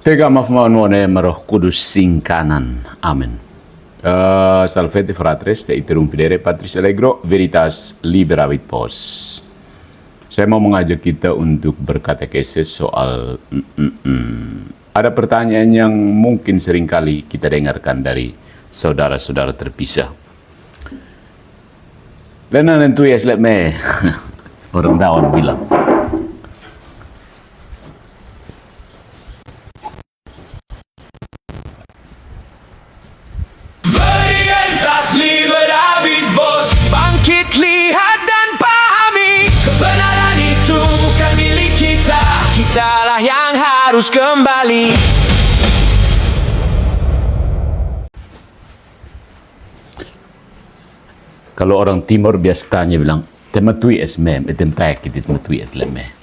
Tega mafmanuone Roh Kudus sing kanan. Amin. Salvete fratres, te interrumpidere Patris Allegro, Veritas Liberavit Vos. Saya mau mengajak kita untuk berkatekesis soal ada pertanyaan yang mungkin seringkali kita dengarkan dari saudara-saudara terpisah. Lena nentu ya selep me. Orang daun bilang. Bangkit, lihat dan pahami, kebenaran itu bukan milik kita. Kitalah yang harus kembali. Kalau orang Timur biasanya bilang tematui esmem, etemtek itu tematui etleme.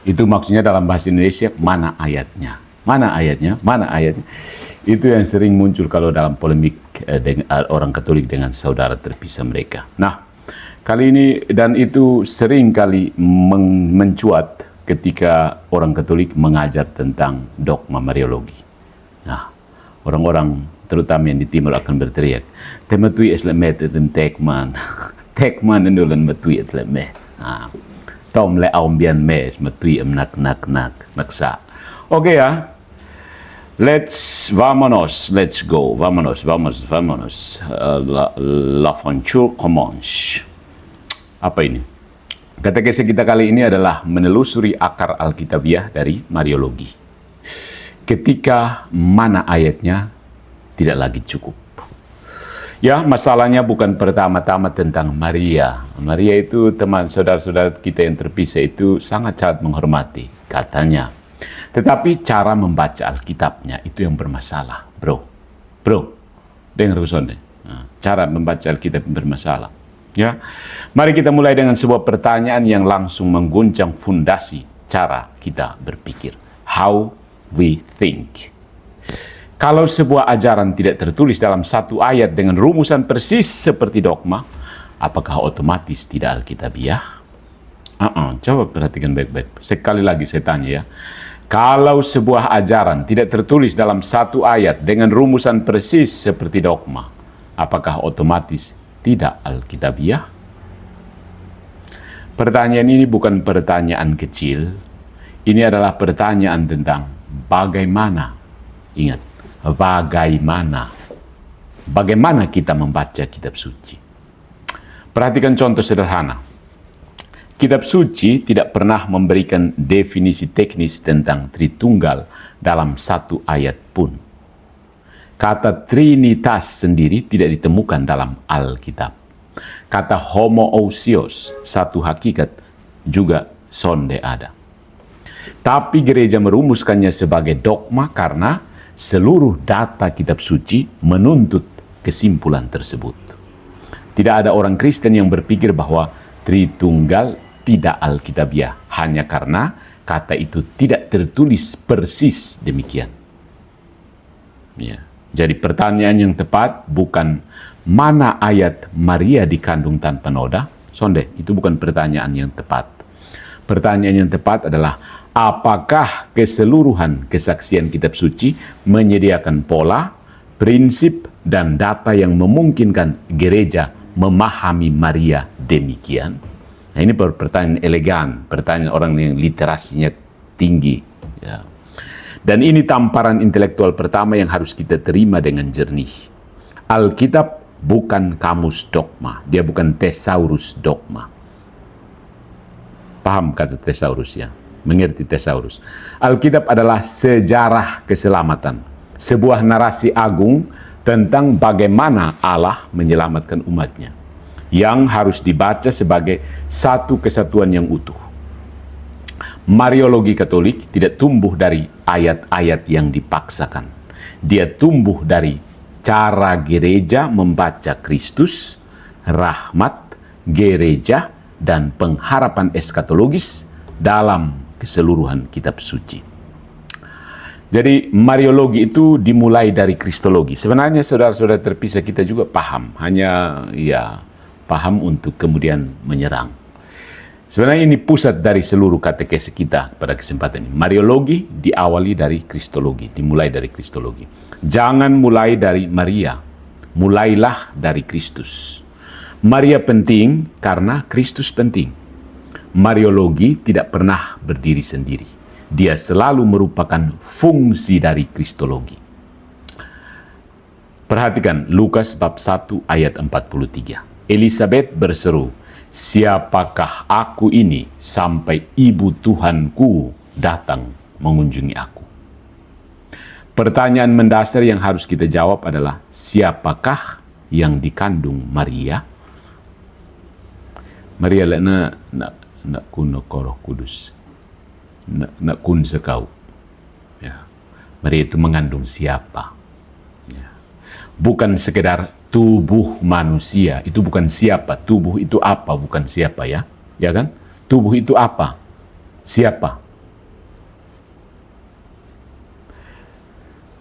Itu maksudnya dalam bahasa Indonesia mana ayatnya? Mana ayatnya? Mana ayatnya? Itu yang sering muncul kalau dalam polemik dengan orang Katolik dengan saudara terpisah mereka. Nah, kali ini dan itu sering kali mencuat ketika orang Katolik mengajar tentang dogma Mariologi. Nah, orang-orang terutama yang di Timur akan berteriak, tematui eslamet etem tekman, tekman endulan matui etleme. Nah, tom le aumbian mes matui nak naksa. Oke ya. Let's go, vamos. L'aventure commence. Apa ini? Katekese kita kali ini adalah menelusuri akar Alkitabiah dari Mariologi. Ketika mana ayatnya tidak lagi cukup. Ya, masalahnya bukan pertama-tama tentang Maria. Maria itu teman saudara-saudara kita yang terpisah itu sangat-sangat menghormati, katanya. Tetapi cara membaca Alkitabnya itu yang bermasalah, bro. Dengar sonde. Cara membaca Alkitab bermasalah. Ya, mari kita mulai dengan sebuah pertanyaan yang langsung mengguncang fondasi cara kita berpikir. How we think. Kalau sebuah ajaran tidak tertulis dalam satu ayat dengan rumusan persis seperti dogma, apakah otomatis tidak Alkitabiah? Coba perhatikan baik-baik. Sekali lagi saya tanya ya. Kalau sebuah ajaran tidak tertulis dalam satu ayat dengan rumusan persis seperti dogma, apakah otomatis tidak Alkitabiah? Pertanyaan ini bukan pertanyaan kecil. Ini adalah pertanyaan tentang bagaimana. Ingat, bagaimana kita membaca kitab suci. Perhatikan contoh sederhana. Kitab suci tidak pernah memberikan definisi teknis tentang Tritunggal dalam satu ayat pun. Kata Trinitas sendiri tidak ditemukan dalam Alkitab. Kata homoousios, satu hakikat, juga sonde ada. Tapi gereja merumuskannya sebagai dogma karena seluruh data kitab suci menuntut kesimpulan tersebut. Tidak ada orang Kristen yang berpikir bahwa Tritunggal tidak Alkitabiah hanya karena kata itu tidak tertulis persis demikian. Ya. Jadi pertanyaan yang tepat bukan mana ayat Maria dikandung tanpa noda. Sonde, itu bukan pertanyaan yang tepat. Pertanyaan yang tepat adalah apakah keseluruhan kesaksian kitab suci menyediakan pola, prinsip, dan data yang memungkinkan gereja memahami Maria demikian? Nah, ini pertanyaan elegan, pertanyaan orang yang literasinya tinggi. Ya. Dan ini tamparan intelektual pertama yang harus kita terima dengan jernih. Alkitab bukan kamus dogma, dia bukan thesaurus dogma. Paham kata thesaurus ya? Mengerti thesaurus. Alkitab adalah sejarah keselamatan, sebuah narasi agung tentang bagaimana Allah menyelamatkan umatnya, yang harus dibaca sebagai satu kesatuan yang utuh. Mariologi Katolik tidak tumbuh dari ayat-ayat yang dipaksakan. Dia tumbuh dari cara gereja membaca Kristus, rahmat, gereja, dan pengharapan eskatologis dalam keseluruhan kitab suci. Jadi Mariologi itu dimulai dari Kristologi. Sebenarnya saudara-saudara terpisah kita juga paham, hanya ya paham untuk kemudian menyerang. Sebenarnya ini pusat dari seluruh katekese kita pada kesempatan ini. Mariologi diawali dari Kristologi, dimulai dari Kristologi. Jangan mulai dari Maria, mulailah dari Kristus. Maria penting karena Kristus penting. Mariologi tidak pernah berdiri sendiri. Dia selalu merupakan fungsi dari Kristologi. Perhatikan Lukas bab 1 ayat 43. Elizabeth berseru, "Siapakah aku ini sampai ibu Tuhanku datang mengunjungi aku?" Pertanyaan mendasar yang harus kita jawab adalah, siapakah yang dikandung Maria? Maria nak kuno Roh Kudus, nak kun sekau. Ya. Maria itu mengandung siapa? Ya. Bukan sekedar tubuh manusia, itu bukan siapa. Tubuh itu apa, bukan siapa, ya. Ya kan? Tubuh itu apa? Siapa?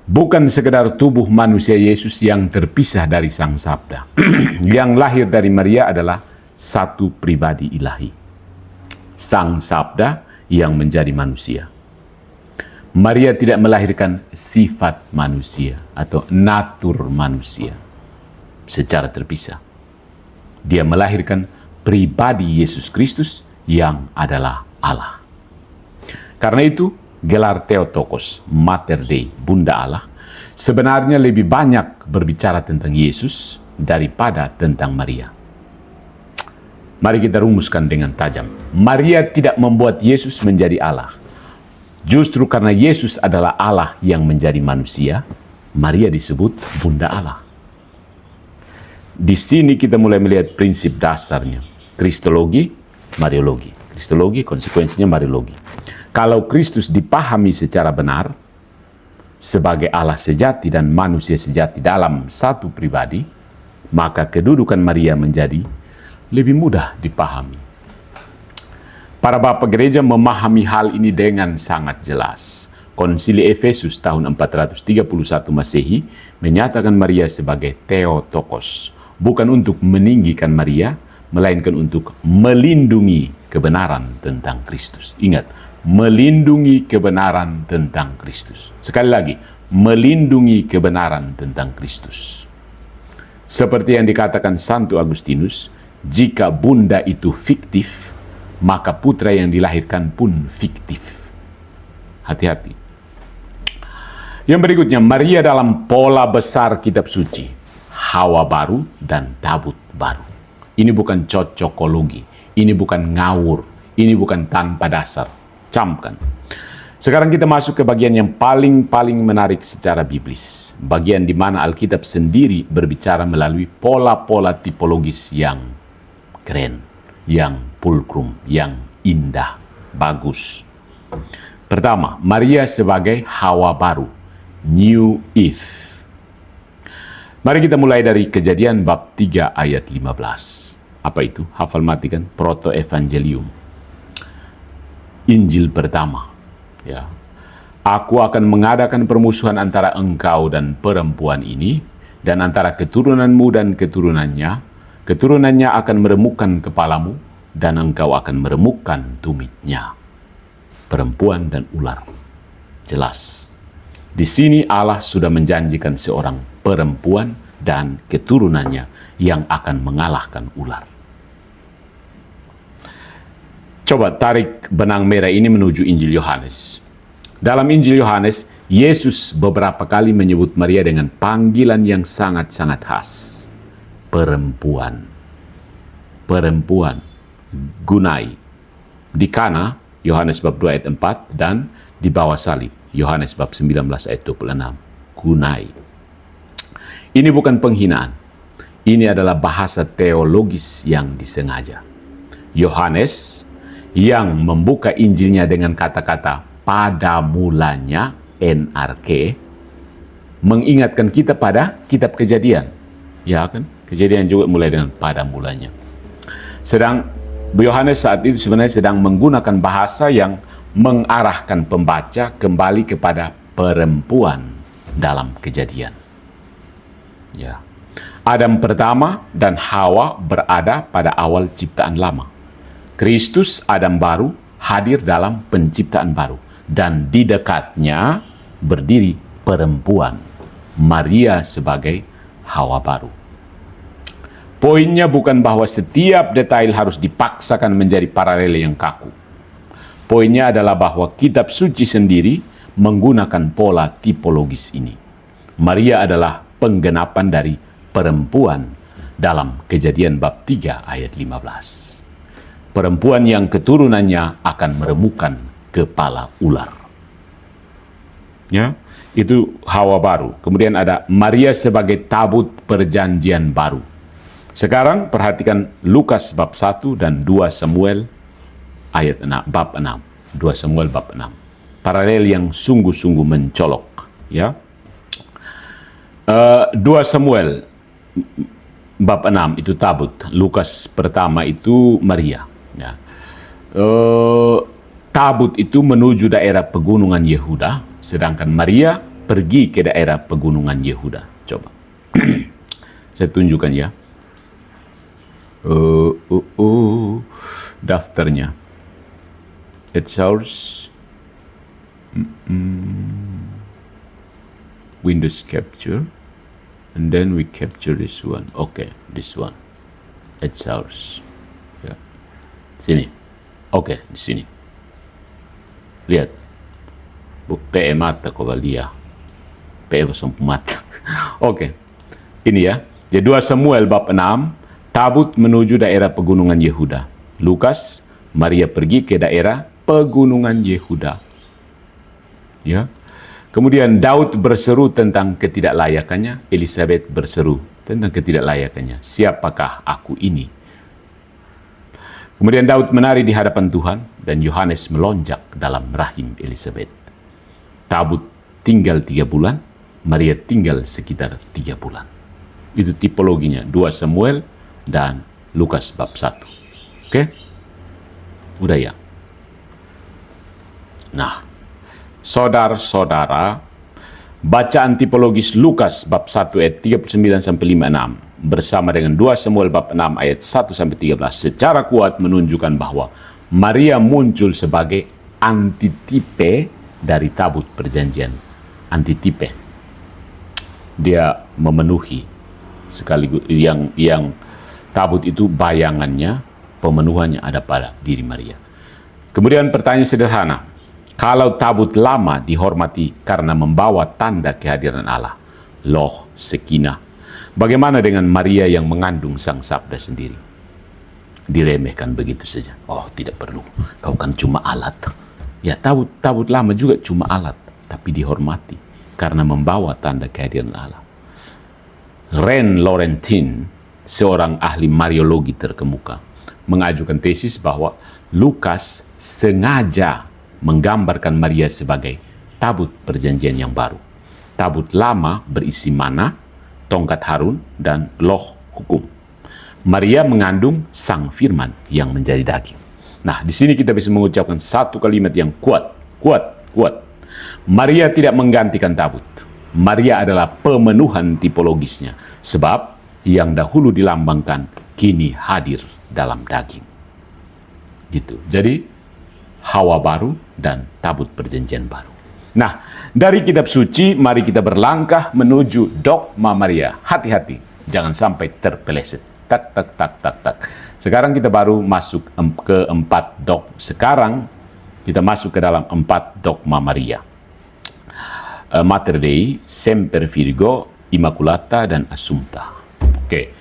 Bukan sekedar tubuh manusia Yesus yang terpisah dari Sang Sabda. Yang lahir dari Maria adalah satu pribadi ilahi. Sang Sabda yang menjadi manusia. Maria tidak melahirkan sifat manusia atau natur manusia secara terpisah. Dia melahirkan pribadi Yesus Kristus yang adalah Allah. Karena itu, gelar Theotokos, Mater Dei, Bunda Allah, sebenarnya lebih banyak berbicara tentang Yesus daripada tentang Maria. Mari kita rumuskan dengan tajam. Maria tidak membuat Yesus menjadi Allah. Justru karena Yesus adalah Allah yang menjadi manusia, Maria disebut Bunda Allah. Di sini kita mulai melihat prinsip dasarnya. Kristologi, Mariologi. Kristologi, konsekuensinya Mariologi. Kalau Kristus dipahami secara benar, sebagai Allah sejati dan manusia sejati dalam satu pribadi, maka kedudukan Maria menjadi lebih mudah dipahami. Para bapak gereja memahami hal ini dengan sangat jelas. Konsili Efesus tahun 431 Masehi menyatakan Maria sebagai Theotokos, bukan untuk meninggikan Maria, melainkan untuk melindungi kebenaran tentang Kristus. Ingat, melindungi kebenaran tentang Kristus. Sekali lagi, melindungi kebenaran tentang Kristus. Seperti yang dikatakan Santo Agustinus, jika bunda itu fiktif, maka putra yang dilahirkan pun fiktif. Hati-hati. Yang berikutnya, Maria dalam pola besar kitab suci, Hawa baru dan tabut baru. Ini bukan cocokologi, ini bukan ngawur, ini bukan tanpa dasar. Camkan. Sekarang kita masuk ke bagian yang paling menarik secara biblis. Bagian di mana Alkitab sendiri berbicara melalui pola-pola tipologis yang keren, yang pulkrum, yang indah, bagus. Pertama, Maria sebagai Hawa baru, New Eve. Mari kita mulai dari Kejadian bab 3 ayat 15. Apa itu? Hafal mati kan? Proto-evangelium. Injil pertama. Ya. Aku akan mengadakan permusuhan antara engkau dan perempuan ini, dan antara keturunanmu dan keturunannya. Keturunannya akan meremukkan kepalamu, dan engkau akan meremukkan tumitnya. Perempuan dan ular. Jelas. Di sini Allah sudah menjanjikan seorang perempuan dan keturunannya yang akan mengalahkan ular. Coba tarik benang merah ini menuju Injil Yohanes. Dalam Injil Yohanes, Yesus beberapa kali menyebut Maria dengan panggilan yang sangat-sangat khas. Perempuan. Perempuan. Gunai. Di Kana, Yohanes bab 2 ayat 4, dan di bawah salib, Yohanes bab 19 ayat 26. Gunai. Ini bukan penghinaan. Ini adalah bahasa teologis yang disengaja. Yohanes yang membuka Injilnya dengan kata-kata pada mulanya, NRK, mengingatkan kita pada kitab Kejadian. Ya kan? Kejadian juga mulai dengan pada mulanya. Sedang Yohanes saat itu sebenarnya sedang menggunakan bahasa yang mengarahkan pembaca kembali kepada perempuan dalam Kejadian. Ya. Adam pertama dan Hawa berada pada awal ciptaan lama. Kristus, Adam baru, hadir dalam penciptaan baru. Dan di dekatnya berdiri perempuan, Maria sebagai Hawa baru. Poinnya bukan bahwa setiap detail harus dipaksakan menjadi paralel yang kaku. Poinnya adalah bahwa kitab suci sendiri menggunakan pola tipologis ini. Maria adalah penggenapan dari perempuan dalam Kejadian bab 3 ayat 15. Perempuan yang keturunannya akan meremukan kepala ular. Ya, itu Hawa baru. Kemudian ada Maria sebagai tabut perjanjian baru. Sekarang perhatikan Lukas bab 1 dan 2 Samuel ayat 6, bab 6. 2 Samuel bab 6. Paralel yang sungguh-sungguh mencolok, ya. 2 Samuel bab 6 itu tabut. Lukas pertama itu Maria, ya. Tabut itu menuju daerah pegunungan Yehuda, sedangkan Maria pergi ke daerah pegunungan Yehuda. Coba saya tunjukkan ya. Daftarnya. It's ours. Windows capture, and then we capture this one. Okay, this one. It's ours. Ya. Sini. Okay, di sini. Lihat. PE mata kau balia. PE kosong mata. Okay. Ini ya. Jadi 2 Samuel bab 6. Tabut menuju daerah pegunungan Yehuda. Lukas, Maria pergi ke daerah pegunungan Yehuda. Ya. Kemudian Daud berseru tentang ketidaklayakannya, Elizabeth berseru tentang ketidaklayakannya. Siapakah aku ini? Kemudian Daud menari di hadapan Tuhan dan Yohanes melonjak dalam rahim Elizabeth. Tabut tinggal 3 bulan, Maria tinggal sekitar 3 bulan. Itu tipologinya 2 Samuel dan Lukas bab 1. Oke? Udah ya? Nah, saudara-saudara, bacaan tipologis Lukas bab 1 ayat 39 sampai 56 bersama dengan 2 Samuel bab 6 ayat 1 sampai 13 secara kuat menunjukkan bahwa Maria muncul sebagai antitipe dari tabut perjanjian. Antitipe. Dia memenuhi sekaligus yang tabut itu bayangannya, pemenuhannya ada pada diri Maria. Kemudian pertanyaan sederhana. Kalau tabut lama dihormati karena membawa tanda kehadiran Allah, Loh, Shekinah, bagaimana dengan Maria yang mengandung Sang Sabda sendiri? Diremehkan begitu saja. Oh, tidak perlu. Kau kan cuma alat. Ya, tabut lama juga cuma alat, tapi dihormati karena membawa tanda kehadiran Allah. Ren Laurentin, seorang ahli Mariologi terkemuka, mengajukan tesis bahwa Lukas sengaja menggambarkan Maria sebagai tabut perjanjian yang baru. Tabut lama berisi mana, tongkat Harun, dan loh hukum. Maria mengandung Sang Firman yang menjadi daging. Nah, di sini kita bisa mengucapkan satu kalimat yang kuat. Maria tidak menggantikan tabut. Maria adalah pemenuhan tipologisnya. Sebab yang dahulu dilambangkan kini hadir dalam daging. Gitu. Jadi Hawa baru dan tabut perjanjian baru. Nah, dari kitab suci mari kita berlangkah menuju dogma Maria. Hati-hati, jangan sampai terpeleset. Tak. Sekarang kita baru masuk ke 4 dogma. Sekarang kita masuk ke dalam 4 dogma Maria. Mater Dei, Semper Virgo, Immaculata, dan Assumpta. Oke,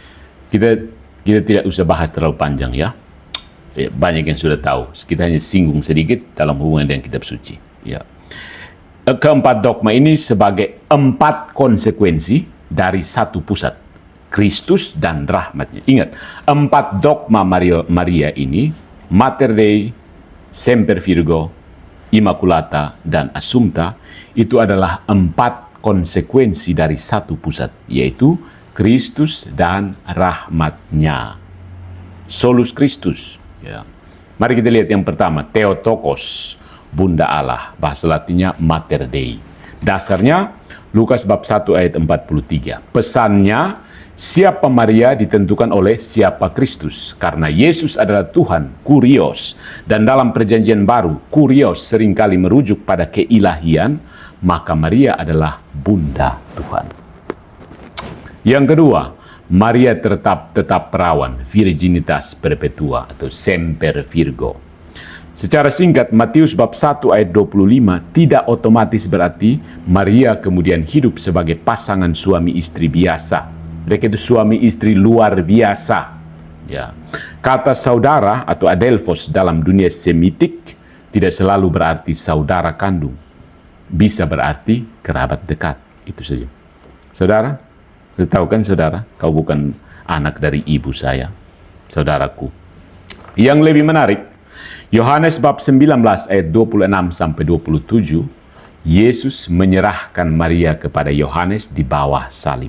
kita tidak usah bahas terlalu panjang ya. Banyak yang sudah tahu. Kita hanya singgung sedikit dalam hubungan dengan kitab suci. Ya. Keempat dogma ini sebagai 4 konsekuensi dari satu pusat, Kristus dan rahmatnya. Ingat, 4 dogma Maria ini, Mater Dei, Semper Virgo, Immaculata, dan Assumpta, itu adalah 4 konsekuensi dari satu pusat, yaitu Kristus dan rahmatnya. Solus Christus. Ya. Mari kita lihat yang pertama, Theotokos, Bunda Allah, bahasa Latinnya Mater Dei. Dasarnya Lukas bab 1 ayat 43. Pesannya, siapa Maria ditentukan oleh siapa Kristus. Karena Yesus adalah Tuhan, kurios. Dan dalam perjanjian baru, kurios seringkali merujuk pada keilahian, maka Maria adalah bunda Tuhan. Yang kedua, Maria tetap perawan, virginitas perpetua atau semper virgo. Secara singkat, Matius bab 1 ayat 25 tidak otomatis berarti Maria kemudian hidup sebagai pasangan suami istri biasa. Mereka itu suami istri luar biasa. Ya. Kata saudara atau adelphos dalam dunia Semitik tidak selalu berarti saudara kandung. Bisa berarti kerabat dekat. Itu saja. Saudara, tahu kan saudara, kau bukan anak dari ibu saya, saudaraku. Yang lebih menarik, Yohanes bab 19 ayat 26 sampai 27, Yesus menyerahkan Maria kepada Yohanes di bawah salib.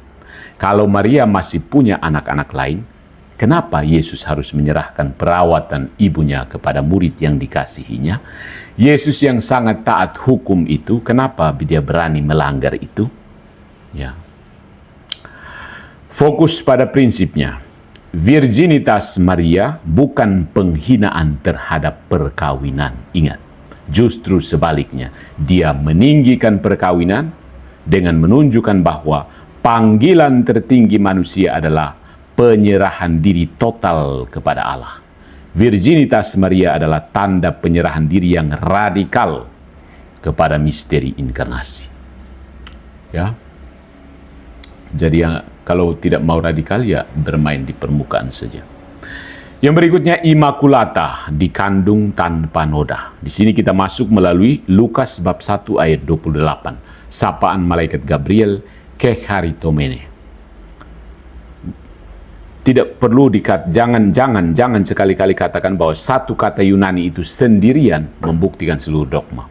Kalau Maria masih punya anak-anak lain, kenapa Yesus harus menyerahkan perawatan ibunya kepada murid yang dikasihinya? Yesus yang sangat taat hukum itu, kenapa dia berani melanggar itu? Ya. Fokus pada prinsipnya. Virginitas Maria bukan penghinaan terhadap perkawinan. Ingat, justru sebaliknya. Dia meninggikan perkawinan dengan menunjukkan bahwa panggilan tertinggi manusia adalah penyerahan diri total kepada Allah. Virginitas Maria adalah tanda penyerahan diri yang radikal kepada misteri inkarnasi. Ya. Jadi kalau tidak mau radikal, ya bermain di permukaan saja. Yang berikutnya, Immaculata, dikandung tanpa noda. Di sini kita masuk melalui Lukas bab 1 ayat 28. Sapaan malaikat Gabriel ke Charitomene. Tidak perlu jangan sekali-kali katakan bahwa satu kata Yunani itu sendirian membuktikan seluruh dogma.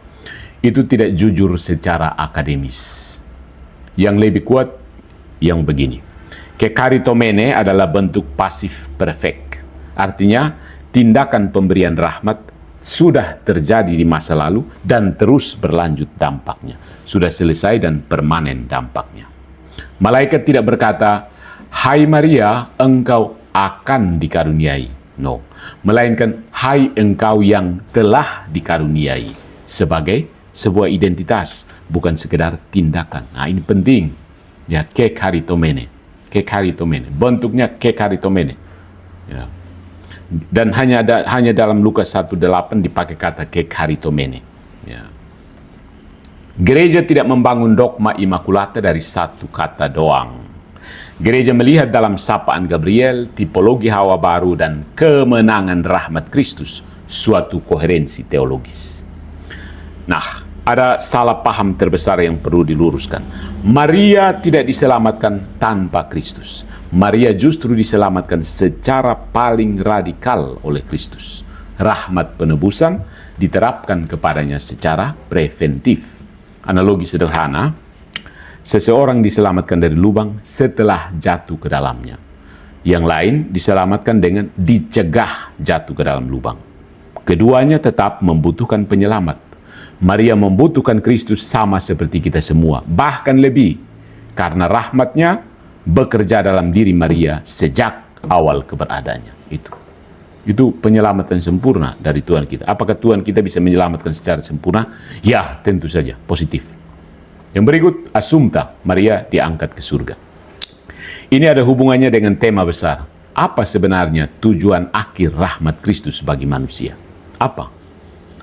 Itu tidak jujur secara akademis. Yang lebih kuat yang begini. Kekaritomene adalah bentuk pasif perfect. Artinya, tindakan pemberian rahmat sudah terjadi di masa lalu dan terus berlanjut dampaknya. Sudah selesai dan permanen dampaknya. Malaikat tidak berkata, "Hai Maria, engkau akan dikaruniai." No. Melainkan, "Hai engkau yang telah dikaruniai." Sebagai sebuah identitas, bukan sekedar tindakan. Nah, ini penting. Ya, kekaritomene. Bentuknya kekaritomene. Ya. Dan hanya dalam Lukas 1:8 dipakai kata kekaritomene. Ya. Gereja tidak membangun dogma Immaculata dari satu kata doang. Gereja melihat dalam sapaan Gabriel, tipologi Hawa baru dan kemenangan rahmat Kristus suatu koherensi teologis. Nah, ada salah paham terbesar yang perlu diluruskan. Maria tidak diselamatkan tanpa Kristus. Maria justru diselamatkan secara paling radikal oleh Kristus. Rahmat penebusan diterapkan kepadanya secara preventif. Analogi sederhana, seseorang diselamatkan dari lubang setelah jatuh ke dalamnya. Yang lain diselamatkan dengan dicegah jatuh ke dalam lubang. Keduanya tetap membutuhkan penyelamat. Maria membutuhkan Kristus sama seperti kita semua, bahkan lebih, karena rahmatnya bekerja dalam diri Maria sejak awal keberadaannya. Itu penyelamatan sempurna dari Tuhan kita. Apakah Tuhan kita bisa menyelamatkan secara sempurna? Ya, tentu saja, positif. Yang berikut, Assumpta, Maria diangkat ke surga. Ini ada hubungannya dengan tema besar. Apa sebenarnya tujuan akhir rahmat Kristus bagi manusia?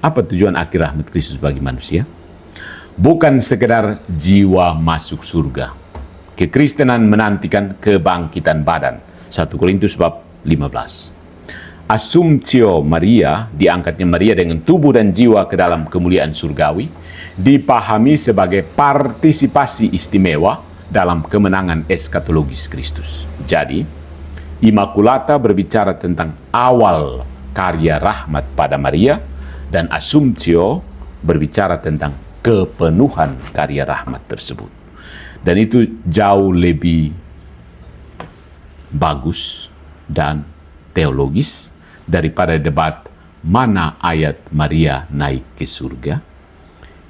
Apa tujuan akhir rahmat Kristus bagi manusia? Bukan sekedar jiwa masuk surga. Kekristenan menantikan kebangkitan badan. 1 Korintus bab 15. Assumptio Maria, diangkatnya Maria dengan tubuh dan jiwa ke dalam kemuliaan surgawi, dipahami sebagai partisipasi istimewa dalam kemenangan eskatologis Kristus. Jadi, Immaculata berbicara tentang awal karya rahmat pada Maria, dan Assumptio berbicara tentang kepenuhan karya rahmat tersebut. Dan itu jauh lebih bagus dan teologis daripada debat mana ayat Maria naik ke surga.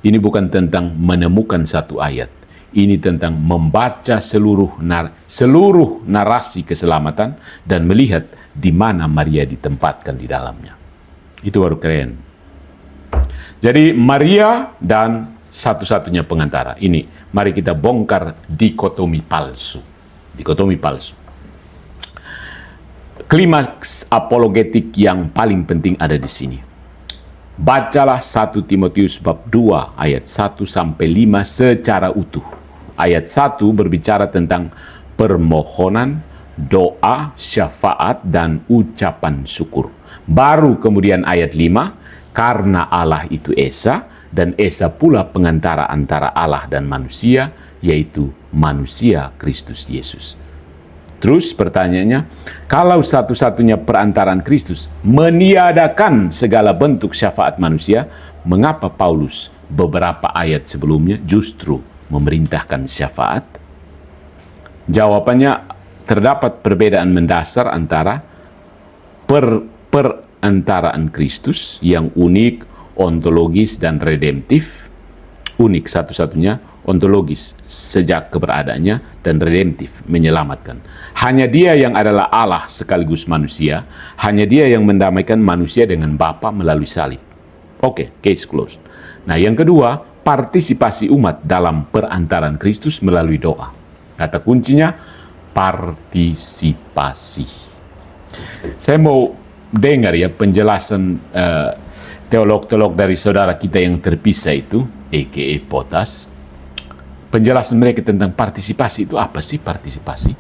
Ini bukan tentang menemukan satu ayat. Ini tentang membaca seluruh narasi keselamatan dan melihat di mana Maria ditempatkan di dalamnya. Itu baru keren. Jadi Maria dan satu-satunya pengantara. Ini, mari kita bongkar dikotomi palsu. Dikotomi palsu. Klimaks apologetik yang paling penting ada di sini. Bacalah 1 Timotius bab 2 ayat 1 sampai 5 secara utuh. Ayat 1 berbicara tentang permohonan, doa, syafaat, dan ucapan syukur. Baru kemudian ayat 5, karena Allah itu Esa, dan Esa pula pengantara antara Allah dan manusia, yaitu manusia Kristus Yesus. Terus pertanyaannya, kalau satu-satunya perantaraan Kristus meniadakan segala bentuk syafaat manusia, mengapa Paulus beberapa ayat sebelumnya justru memerintahkan syafaat? Jawabannya, terdapat perbedaan mendasar antara perantaraan Kristus yang unik, ontologis, dan redemptif. Unik satu-satunya, ontologis sejak keberadaannya, dan redemptif menyelamatkan. Hanya Dia yang adalah Allah sekaligus manusia, hanya Dia yang mendamaikan manusia dengan Bapa melalui salib. Oke, case closed. Nah, yang kedua, partisipasi umat dalam perantaraan Kristus melalui doa. Kata kuncinya, partisipasi. Saya mau dengar ya penjelasan teolog-teolog dari saudara kita yang terpisah itu, a.k.a. Potas. Penjelasan mereka tentang partisipasi itu apa sih partisipasi?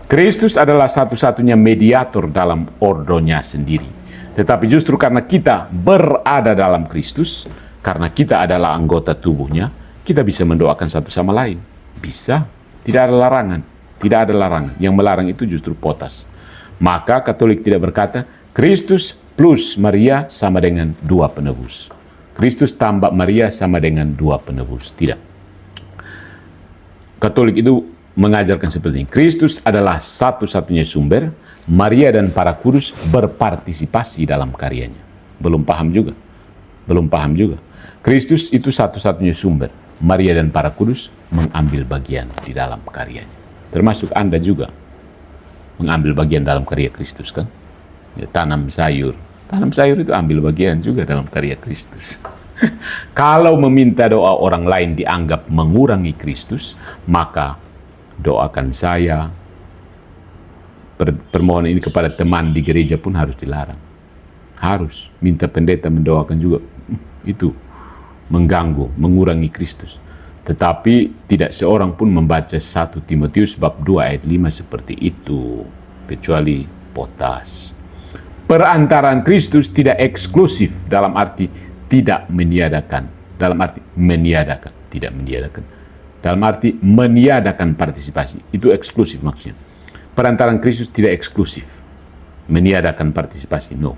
Kristus adalah satu-satunya mediator dalam ordonya sendiri. Tetapi justru karena kita berada dalam Kristus, karena kita adalah anggota tubuhnya, kita bisa mendoakan satu sama lain. Bisa. Tidak ada larangan. Tidak ada larangan. Yang melarang itu justru Potas. Maka Katolik tidak berkata, Kristus plus Maria sama dengan 2 penebus. Kristus tambah Maria sama dengan 2 penebus. Tidak. Katolik itu mengajarkan seperti ini. Kristus adalah satu-satunya sumber, Maria dan para kudus berpartisipasi dalam karyanya. Belum paham juga. Belum paham juga. Kristus itu satu-satunya sumber, Maria dan para kudus mengambil bagian di dalam karyanya. Termasuk Anda juga mengambil bagian dalam karya Kristus kan? Ya, tanam sayur. Tanam sayur itu ambil bagian juga dalam karya Kristus. Kalau meminta doa orang lain dianggap mengurangi Kristus, maka doakan saya. Permohonan ini kepada teman di gereja pun harus dilarang. Harus. Minta pendeta mendoakan juga. Itu mengganggu, mengurangi Kristus. Tetapi tidak seorang pun membaca 1 Timotius bab 2 ayat 5 seperti itu. Kecuali Potas. Perantaraan Kristus tidak eksklusif dalam arti tidak meniadakan, dalam arti meniadakan, tidak meniadakan, dalam arti meniadakan partisipasi, itu eksklusif maksudnya. Perantaraan Kristus tidak eksklusif, meniadakan partisipasi, no.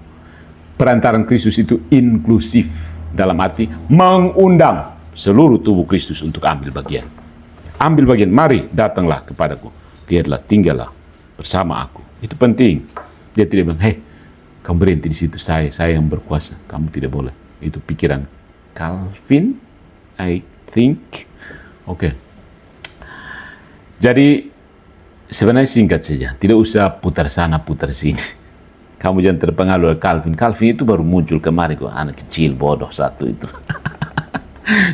Perantaraan Kristus itu inklusif, dalam arti mengundang seluruh tubuh Kristus untuk ambil bagian. Ambil bagian, mari datanglah kepadaku, lihatlah, tinggallah bersama aku. Itu penting. Dia tidak bilang, hei, kamu berhenti di situ, saya yang berkuasa, kamu tidak boleh. Itu pikiran Calvin, I think. Oke. Jadi sebenarnya singkat saja, tidak usah putar sana putar sini. Kamu jangan terpengaruh oleh Calvin. Calvin itu baru muncul kemarin kok, anak kecil bodoh satu itu.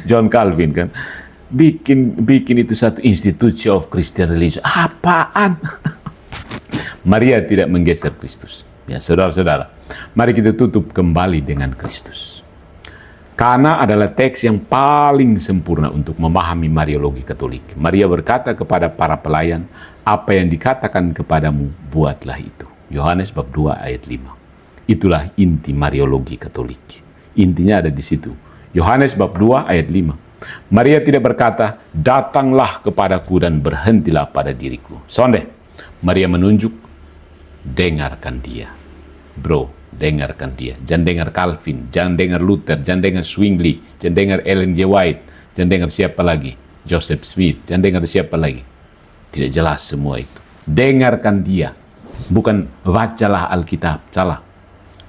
John Calvin kan bikin itu satu institusi of Christian religion. Apaan? Maria tidak menggeser Kristus. Ya, saudara-saudara, mari kita tutup kembali dengan Kristus. Karena adalah teks yang paling sempurna untuk memahami Mariologi Katolik. Maria berkata kepada para pelayan, apa yang dikatakan kepadamu, buatlah itu. Yohanes bab 2 ayat 5. Itulah inti Mariologi Katolik. Intinya ada di situ. Yohanes bab 2 ayat 5. Maria tidak berkata, datanglah kepadaku dan berhentilah pada diriku. Sonde, Maria menunjuk, dengarkan dia. Bro, dengarkan dia. Jangan dengar Calvin, jangan dengar Luther, jangan dengar Zwingli, jangan dengar Ellen G. White, jangan dengar siapa lagi, Joseph Smith, jangan dengar siapa lagi. Tidak jelas semua itu. Dengarkan dia. Bukan bacalah Alkitab, salah.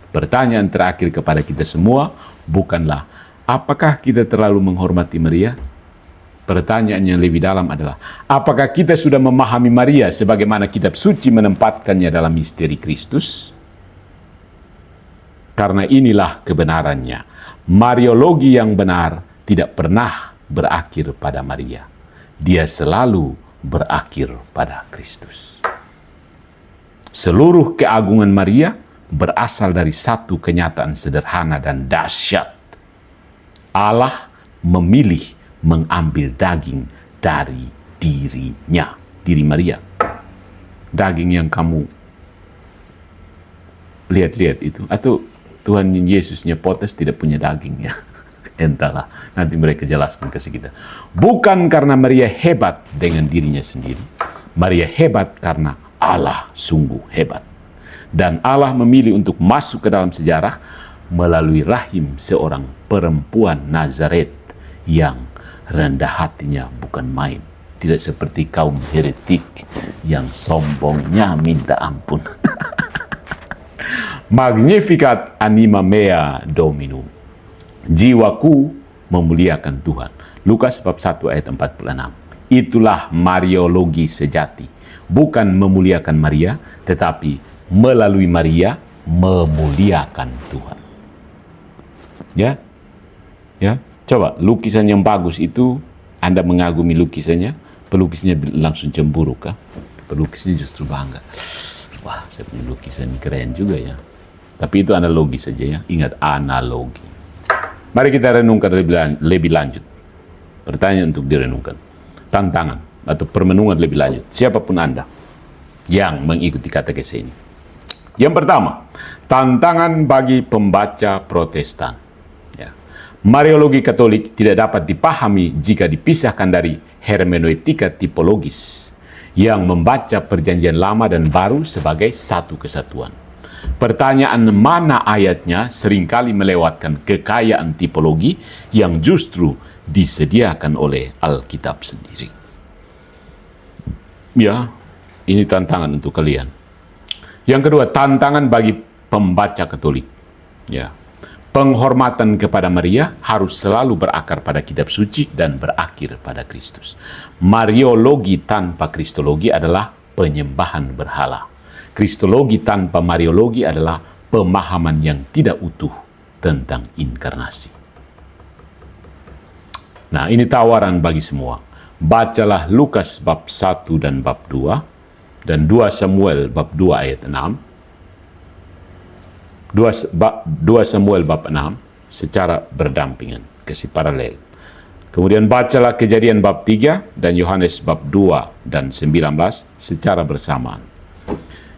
Pertanyaan terakhir kepada kita semua, bukanlah apakah kita terlalu menghormati Maria? Pertanyaan yang lebih dalam adalah, apakah kita sudah memahami Maria sebagaimana kitab suci menempatkannya dalam misteri Kristus? Karena inilah kebenarannya. Mariologi yang benar tidak pernah berakhir pada Maria. Dia selalu berakhir pada Kristus. Seluruh keagungan Maria berasal dari satu kenyataan sederhana dan dahsyat. Allah memilih mengambil daging dari dirinya, diri Maria. Daging yang kamu lihat-lihat itu, atau Tuhan Yesusnya potes tidak punya daging ya. Entahlah, nanti mereka jelaskan ke kita. Bukan karena Maria hebat dengan dirinya sendiri. Maria hebat karena Allah sungguh hebat. Dan Allah memilih untuk masuk ke dalam sejarah melalui rahim seorang perempuan Nazaret yang rendah hatinya bukan main. Tidak seperti kaum heretik yang sombongnya minta ampun. Magnificat anima mea Dominum. Jiwaku memuliakan Tuhan. Lukas bab 1 ayat 46. Itulah Mariologi sejati. Bukan memuliakan Maria, tetapi melalui Maria memuliakan Tuhan. Ya, ya. Coba lukisan yang bagus itu, Anda mengagumi lukisannya, pelukisnya langsung cemburu kah? Pelukisnya justru bangga. Wah, saya punya lukisan ini keren juga ya. Tapi itu analogi saja ya. Ingat, analogi. Mari kita renungkan lebih lanjut. Pertanyaan untuk direnungkan. Tantangan atau permenungan lebih lanjut. Siapapun Anda yang mengikuti katekes ini. Yang pertama, tantangan bagi pembaca Protestan. Ya. Mariologi Katolik tidak dapat dipahami jika dipisahkan dari hermeneutika tipologis yang membaca Perjanjian Lama dan Baru sebagai satu kesatuan. Pertanyaan mana ayatnya seringkali melewatkan kekayaan tipologi yang justru disediakan oleh Alkitab sendiri. Ya, ini tantangan untuk kalian. Yang kedua, tantangan bagi pembaca Katolik. Ya, penghormatan kepada Maria harus selalu berakar pada kitab suci dan berakhir pada Kristus. Mariologi tanpa kristologi adalah penyembahan berhala. Kristologi tanpa Mariologi adalah pemahaman yang tidak utuh tentang inkarnasi. Nah, ini tawaran bagi semua. Bacalah Lukas bab 1 dan bab 2 dan 2 Samuel bab 2 ayat 6. 2 Samuel bab 6 secara berdampingan, kasih paralel. Kemudian bacalah Kejadian bab 3 dan Yohanes bab 2 dan 19 secara bersamaan.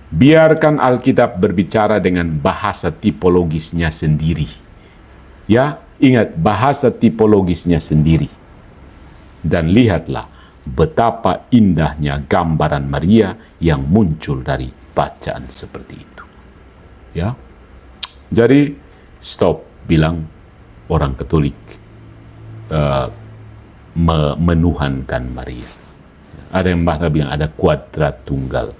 Biarkan Alkitab berbicara dengan bahasa tipologisnya sendiri. Ya, ingat bahasa tipologisnya sendiri. Dan lihatlah betapa indahnya gambaran Maria yang muncul dari bacaan seperti itu. Ya. Jadi stop bilang orang Katolik menuhankan Maria. Ada yang bahkan bilang ada kuadrat tunggal.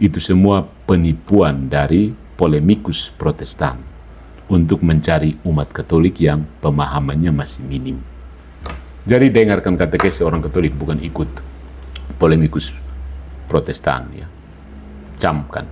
Itu semua penipuan dari polemikus Protestan untuk mencari umat Katolik yang pemahamannya masih minim. Jadi dengarkan katekes orang Katolik, bukan ikut polemikus Protestan ya. Camkan.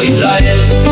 Israel